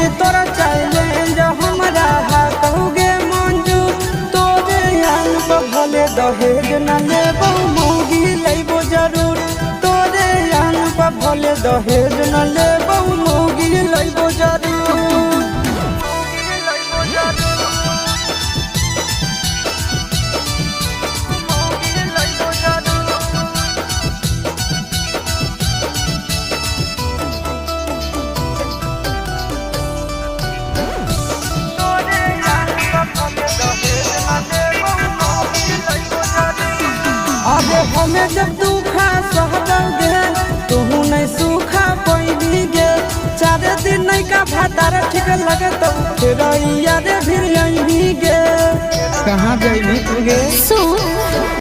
जी तोरा चैलेंज हमरा हाथोगे मंजू तोरे आन पर भले दहेज न लेबो मौगी लेबो जरूर तोरे आन पर भले दहेज न लेबो मौगी लेबो जरूर। अरे हमें जब दुखा सहदोगे तू नहीं सूखा पैनी गे 4 दिन नहीं का भातार ठीक लगे तो फिर याद फिर यही गे कहाँ जाइबी तू गे।